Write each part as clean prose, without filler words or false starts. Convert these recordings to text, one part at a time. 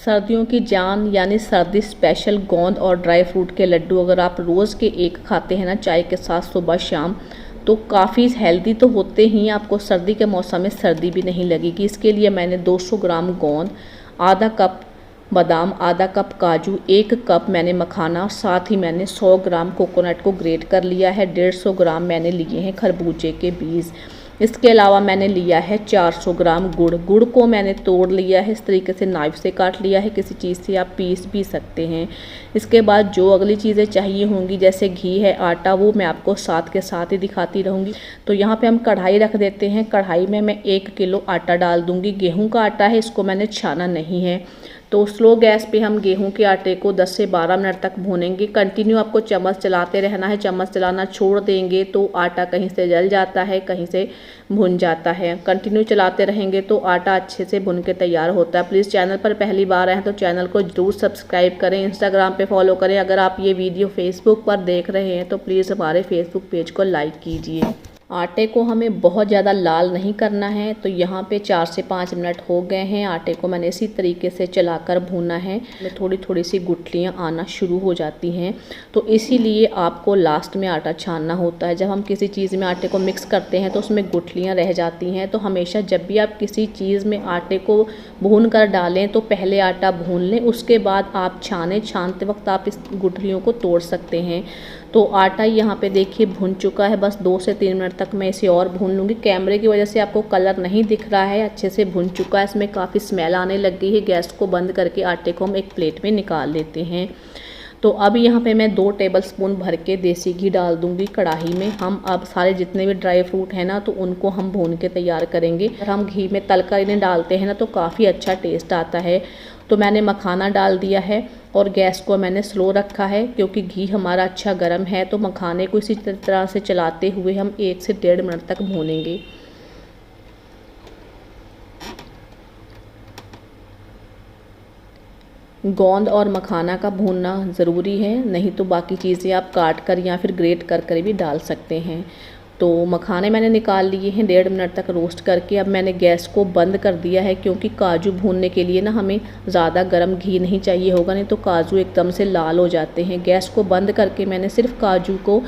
सर्दियों की जान यानी सर्दी स्पेशल गोंद और ड्राई फ्रूट के लड्डू अगर आप रोज़ के एक खाते हैं ना चाय के साथ सुबह शाम, तो काफ़ी हेल्दी तो होते ही, आपको सर्दी के मौसम में सर्दी भी नहीं लगेगी। इसके लिए मैंने 200 ग्राम गोंद, आधा कप बादाम, आधा कप काजू, 1 कप मैंने मखाना, साथ ही मैंने 100 ग्राम कोकोनट को ग्रेट कर लिया है। 150 ग्राम मैंने लिए हैं खरबूजे के बीज। इसके अलावा मैंने लिया है 400 ग्राम गुड़। गुड़ को मैंने तोड़ लिया है, इस तरीके से नाइफ से काट लिया है, किसी चीज़ से आप पीस भी सकते हैं। इसके बाद जो अगली चीज़ें चाहिए होंगी जैसे घी है, आटा, वो मैं आपको साथ के साथ ही दिखाती रहूँगी। तो यहाँ पे हम कढ़ाई रख देते हैं। कढ़ाई में मैं 1 किलो आटा डाल दूँगी। गेहूँ का आटा है, इसको मैंने छाना नहीं है। तो स्लो गैस पे हम गेहूं के आटे को 10 से 12 मिनट तक भूनेंगे। कंटिन्यू आपको चम्मच चलाते रहना है। चम्मच चलाना छोड़ देंगे तो आटा कहीं से जल जाता है, कहीं से भुन जाता है। कंटिन्यू चलाते रहेंगे तो आटा अच्छे से भुन के तैयार होता है। प्लीज़ चैनल पर पहली बार आए हैं तो चैनल को ज़रूर सब्सक्राइब करें, इंस्टाग्राम पे फॉलो करें। अगर आप ये वीडियो फेसबुक पर देख रहे हैं तो प्लीज़ हमारे फेसबुक पेज को लाइक कीजिए। आटे को हमें बहुत ज़्यादा लाल नहीं करना है। तो यहाँ पे 4 से 5 मिनट हो गए हैं। आटे को मैंने इसी तरीके से चलाकर भूना है। में थोड़ी थोड़ी सी गुठलियाँ आना शुरू हो जाती हैं, तो इसीलिए आपको लास्ट में आटा छानना होता है। जब हम किसी चीज़ में आटे को मिक्स करते हैं तो उसमें गुठलियाँ रह जाती हैं। तो हमेशा जब भी आप किसी चीज़ में आटे को भून कर डालें तो पहले आटा भून लें, उसके बाद आप छानते वक्त आप इस गुठलियों को तोड़ सकते हैं। तो आटा यहाँ पे देखिए भुन चुका है। बस 2 से 3 मिनट तक मैं इसे और भून लूँगी। कैमरे की वजह से आपको कलर नहीं दिख रहा है, अच्छे से भुन चुका है। इसमें काफ़ी स्मेल आने लग गई है। गैस को बंद करके आटे को हम एक प्लेट में निकाल लेते हैं। तो अब यहाँ पे मैं 2 टेबलस्पून भर के देसी घी डाल दूँगी कढ़ाई में। हम अब सारे जितने भी ड्राई फ्रूट हैं ना तो उनको हम भून के तैयार करेंगे। अगर हम घी में तलकर इन्हें डालते हैं ना तो काफ़ी अच्छा टेस्ट आता है। तो मैंने मखाना डाल दिया है और गैस को मैंने स्लो रखा है क्योंकि घी हमारा अच्छा गर्म है। तो मखाने को इसी तरह से चलाते हुए हम 1 से 1.5 मिनट तक भूनेंगे। गोंद और मखाना का भूनना ज़रूरी है, नहीं तो बाकी चीज़ें आप काट कर या फिर ग्रेट कर भी डाल सकते हैं। तो मखाने मैंने निकाल लिए हैं 1.5 मिनट तक रोस्ट करके। अब मैंने गैस को बंद कर दिया है क्योंकि काजू भूनने के लिए ना हमें ज़्यादा गर्म घी नहीं चाहिए होगा, नहीं तो काजू एकदम से लाल हो जाते हैं। गैस को बंद करके मैंने सिर्फ काजू को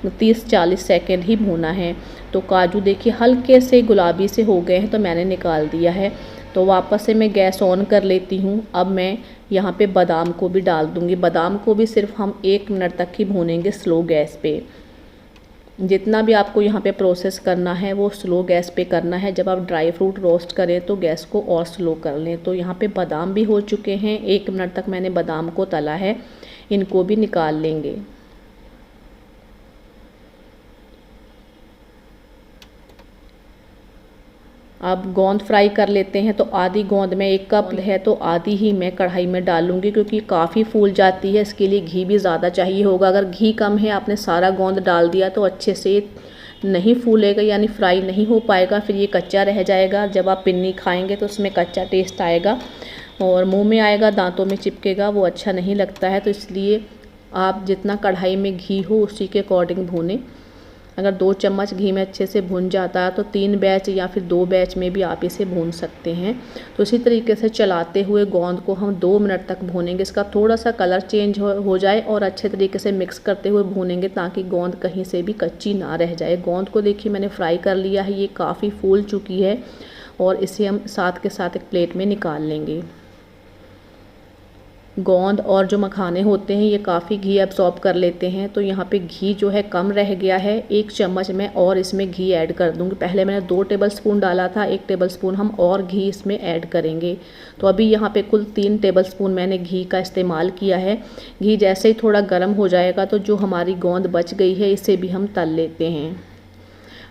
30-40 सेकंड ही भूना है। तो काजू देखिए हल्के से गुलाबी से हो गए हैं तो मैंने निकाल दिया है। तो वापस से मैं गैस ऑन कर लेती हूँ। अब मैं यहाँ पे बादाम को भी डाल दूँगी। बादाम को भी सिर्फ हम 1 मिनट तक ही भूनेंगे स्लो गैस पे। जितना भी आपको यहाँ पे प्रोसेस करना है वो स्लो गैस पे करना है। जब आप ड्राई फ्रूट रोस्ट करें तो गैस को और स्लो कर लें। तो यहाँ पे बादाम भी हो चुके हैं। 1 मिनट तक मैंने बादाम को तला है, इनको भी निकाल लेंगे। अब गोंद फ्राई कर लेते हैं। तो आधी गोंद में 1 कप है तो आधी ही मैं कढ़ाई में डालूंगी क्योंकि काफ़ी फूल जाती है। इसके लिए घी भी ज़्यादा चाहिए होगा। अगर घी कम है, आपने सारा गोंद डाल दिया तो अच्छे से नहीं फूलेगा, यानी फ्राई नहीं हो पाएगा, फिर ये कच्चा रह जाएगा। जब आप पिन्नी खाएंगे तो उसमें कच्चा टेस्ट आएगा और मुँह में आएगा, दाँतों में चिपकेगा, वो अच्छा नहीं लगता है। तो इसलिए आप जितना कढ़ाई में घी हो उसी के अकॉर्डिंग भूनें। अगर 2 चम्मच घी में अच्छे से भुन जाता है तो 3 बैच या फिर 2 बैच में भी आप इसे भून सकते हैं। तो इसी तरीके से चलाते हुए गोंद को हम 2 मिनट तक भूनेंगे। इसका थोड़ा सा कलर चेंज हो जाए और अच्छे तरीके से मिक्स करते हुए भूनेंगे ताकि गोंद कहीं से भी कच्ची ना रह जाए। गोंद को देखिए मैंने फ्राई कर लिया है, ये काफ़ी फूल चुकी है और इसे हम साथ के साथ एक प्लेट में निकाल लेंगे। गोंद और जो मखाने होते हैं ये काफ़ी घी एब्सॉर्ब कर लेते हैं। तो यहाँ पे घी जो है कम रह गया है, 1 चम्मच मैं और इसमें घी ऐड कर दूँगी। पहले मैंने 2 टेबलस्पून डाला था, 1 टेबलस्पून हम और घी इसमें ऐड करेंगे। तो अभी यहाँ पे कुल 3 टेबलस्पून मैंने घी का इस्तेमाल किया है। घी जैसे ही थोड़ा गर्म हो जाएगा तो जो हमारी गोंद बच गई है इसे भी हम तल लेते हैं।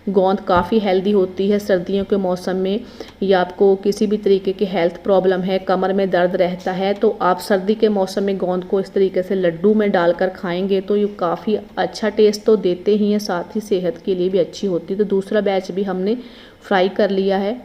गोंद काफ़ी हेल्दी होती है सर्दियों के मौसम में, या आपको किसी भी तरीके की हेल्थ प्रॉब्लम है, कमर में दर्द रहता है, तो आप सर्दी के मौसम में गोंद को इस तरीके से लड्डू में डालकर खाएंगे तो ये काफ़ी अच्छा टेस्ट तो देते ही हैं, साथ ही सेहत के लिए भी अच्छी होती है। तो दूसरा बैच भी हमने फ्राई कर लिया है,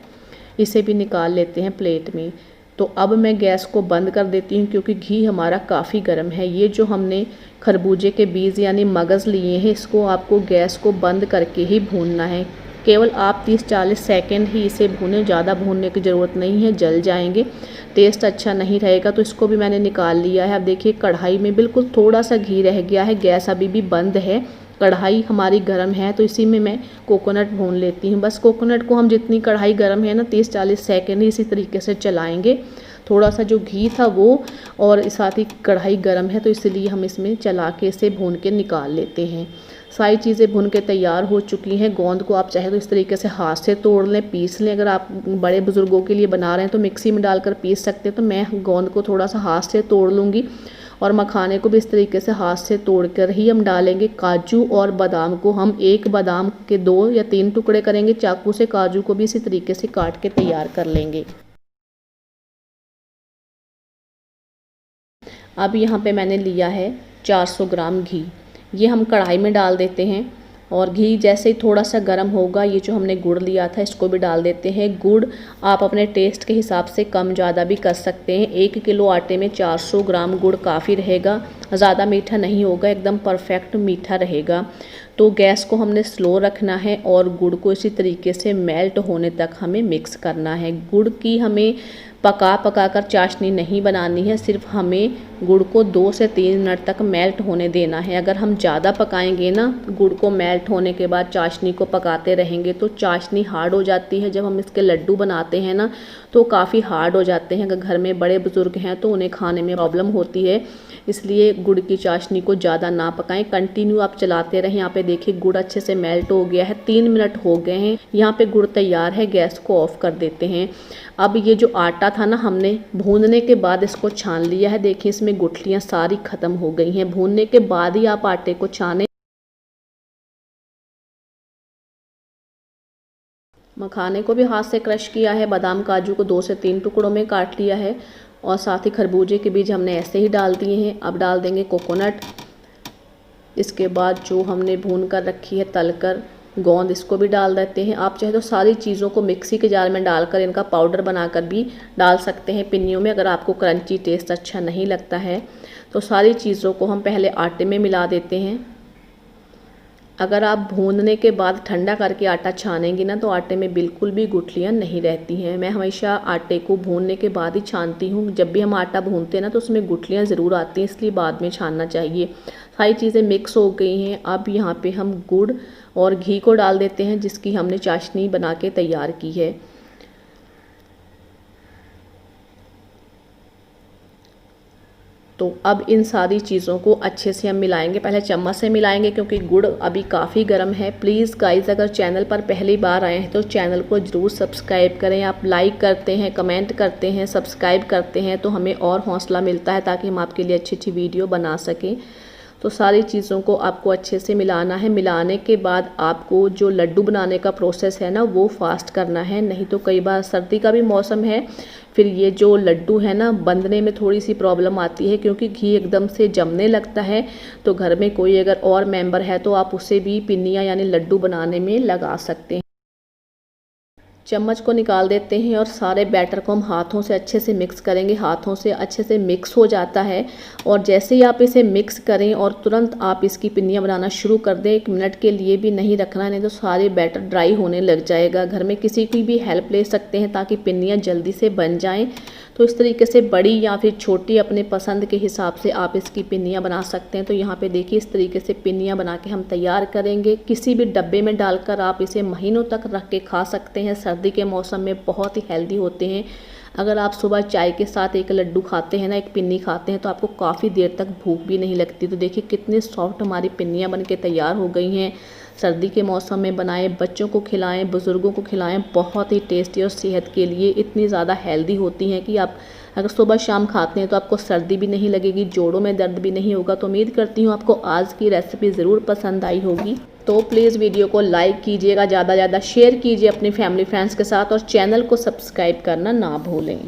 इसे भी निकाल लेते हैं प्लेट में। तो अब मैं गैस को बंद कर देती हूँ क्योंकि घी हमारा काफ़ी गर्म है। ये जो हमने खरबूजे के बीज यानी मगज़ लिए हैं, इसको आपको गैस को बंद करके ही भूनना है। केवल आप 30-40 सेकंड ही इसे भूनें, ज़्यादा भूनने की ज़रूरत नहीं है, जल जाएंगे, टेस्ट अच्छा नहीं रहेगा। तो इसको भी मैंने निकाल लिया है। अब देखिए कढ़ाई में बिल्कुल थोड़ा सा घी रह गया है, गैस अभी भी बंद है, कढ़ाई हमारी गर्म है। तो इसी में मैं कोकोनट भून लेती हूँ। बस कोकोनट को हम जितनी कढ़ाई गर्म है ना 30-40 सेकंड ही इसी तरीके से चलाएंगे। थोड़ा सा जो घी था वो और साथ ही कढ़ाई गर्म है तो इसलिए हम इसमें चला के इसे भून के निकाल लेते हैं। सारी चीज़ें भून के तैयार हो चुकी हैं। गोंद को आप चाहे तो इस तरीके से हाथ से तोड़ लें, पीस लें। अगर आप बड़े बुज़ुर्गों के लिए बना रहे हैं तो मिक्सी में डालकर पीस सकते हैं। तो मैं गोंद को थोड़ा सा हाथ से तोड़ लूँगी और मखाने को भी इस तरीके से हाथ से तोड़ कर ही हम डालेंगे। काजू और बादाम को हम एक बादाम के 2 या 3 टुकड़े करेंगे चाकू से। काजू को भी इसी तरीके से काट के तैयार कर लेंगे। अब यहाँ पे मैंने लिया है 400 ग्राम घी, ये हम कढ़ाई में डाल देते हैं और घी जैसे ही थोड़ा सा गर्म होगा ये जो हमने गुड़ लिया था इसको भी डाल देते हैं। गुड़ आप अपने टेस्ट के हिसाब से कम ज़्यादा भी कर सकते हैं। 1 किलो आटे में 400 ग्राम गुड़ काफ़ी रहेगा, ज़्यादा मीठा नहीं होगा, एकदम परफेक्ट मीठा रहेगा। तो गैस को हमने स्लो रखना है और गुड़ को इसी तरीके से मेल्ट होने तक हमें मिक्स करना है। गुड़ की हमें पका कर चाशनी नहीं बनानी है, सिर्फ हमें गुड़ को 2 से 3 मिनट तक मेल्ट होने देना है। अगर हम ज़्यादा पकाएंगे ना, गुड़ को मेल्ट होने के बाद चाशनी को पकाते रहेंगे तो चाशनी हार्ड हो जाती है। जब हम इसके लड्डू बनाते हैं ना तो काफ़ी हार्ड हो जाते हैं। अगर घर में बड़े बुज़ुर्ग हैं तो उन्हें खाने में प्रॉब्लम होती है, इसलिए गुड़ की चाशनी को ज़्यादा ना पकाएं, कंटिन्यू आप चलाते रहें। यहाँ पे देखिए गुड़ अच्छे से मेल्ट हो गया है, 3 मिनट हो गए हैं। यहाँ पे गुड़ तैयार है, गैस को ऑफ कर देते हैं। अब ये जो आटा था ना हमने भूनने के बाद इसको छान लिया है, देखिए इसमें गुठलियाँ सारी ख़त्म हो गई हैं। भूनने के बाद ही आप आटे को छानें। मखाने को भी हाथ से क्रश किया है, बादाम काजू को 2 से 3 टुकड़ों में काट लिया है और साथ ही खरबूजे के बीज हमने ऐसे ही डाल दिए हैं। अब डाल देंगे कोकोनट, इसके बाद जो हमने भून कर रखी है तल कर गोंद इसको भी डाल देते हैं। आप चाहे तो सारी चीज़ों को मिक्सी के जार में डालकर इनका पाउडर बनाकर भी डाल सकते हैं पिन्नियों में, अगर आपको क्रंची टेस्ट अच्छा नहीं लगता है। तो सारी चीज़ों को हम पहले आटे में मिला देते हैं। अगर आप भूनने के बाद ठंडा करके आटा छानेंगी ना तो आटे में बिल्कुल भी गुठलियाँ नहीं रहती हैं। मैं हमेशा आटे को भूनने के बाद ही छानती हूँ। जब भी हम आटा भूनते हैं ना तो उसमें गुठलियाँ ज़रूर आती हैं, इसलिए बाद में छानना चाहिए। सारी चीज़ें मिक्स हो गई हैं। अब यहाँ पे हम गुड़ और घी को डाल देते हैं जिसकी हमने चाशनी बना के तैयार की है। तो अब इन सारी चीज़ों को अच्छे से हम मिलाएंगे। पहले चम्मच से मिलाएंगे क्योंकि गुड़ अभी काफ़ी गर्म है। प्लीज़ गाइस अगर चैनल पर पहली बार आए हैं तो चैनल को ज़रूर सब्सक्राइब करें। आप लाइक करते हैं, कमेंट करते हैं, सब्सक्राइब करते हैं तो हमें और हौसला मिलता है ताकि हम आपके लिए अच्छी अच्छी वीडियो बना सकें। तो सारी चीज़ों को आपको अच्छे से मिलाना है। मिलाने के बाद आपको जो लड्डू बनाने का प्रोसेस है ना वो फास्ट करना है, नहीं तो कई बार सर्दी का भी मौसम है, फिर ये जो लड्डू है ना बंधने में थोड़ी सी प्रॉब्लम आती है क्योंकि घी एकदम से जमने लगता है। तो घर में कोई अगर और मेंबर है तो आप उसे भी पिन्नियाँ यानी लड्डू बनाने में लगा सकते हैं। चम्मच को निकाल देते हैं और सारे बैटर को हम हाथों से अच्छे से मिक्स करेंगे। हाथों से अच्छे से मिक्स हो जाता है और जैसे ही आप इसे मिक्स करें और तुरंत आप इसकी पिन्नियाँ बनाना शुरू कर दें। 1 मिनट के लिए भी नहीं रखना, नहीं तो सारे बैटर ड्राई होने लग जाएगा। घर में किसी की भी हेल्प ले सकते हैं ताकि पिन्नियाँ जल्दी से बन जाएँ। तो इस तरीके से बड़ी या फिर छोटी अपने पसंद के हिसाब से आप इसकी पिन्नियाँ बना सकते हैं। तो यहाँ पे देखिए इस तरीके से पिन्नियाँ बना के हम तैयार करेंगे। किसी भी डब्बे में डालकर आप इसे महीनों तक रख के खा सकते हैं। सर्दी के मौसम में बहुत ही हेल्दी होते हैं। अगर आप सुबह चाय के साथ एक लड्डू खाते हैं ना, एक पिन्नी खाते हैं तो आपको काफ़ी देर तक भूख भी नहीं लगती। तो देखिए कितनी सॉफ्ट हमारी पिन्नियाँ बन के तैयार हो गई हैं। सर्दी के मौसम में बनाएं, बच्चों को खिलाएं, बुज़ुर्गों को खिलाएं, बहुत ही टेस्टी और सेहत के लिए इतनी ज़्यादा हेल्दी होती हैं कि आप अगर सुबह शाम खाते हैं तो आपको सर्दी भी नहीं लगेगी, जोड़ों में दर्द भी नहीं होगा। तो उम्मीद करती हूँ आपको आज की रेसिपी ज़रूर पसंद आई होगी। तो प्लीज़ वीडियो को लाइक कीजिएगा, ज़्यादा से ज़्यादा शेयर कीजिए अपनी फैमिली फ्रेंड्स के साथ और चैनल को सब्सक्राइब करना ना भूलें।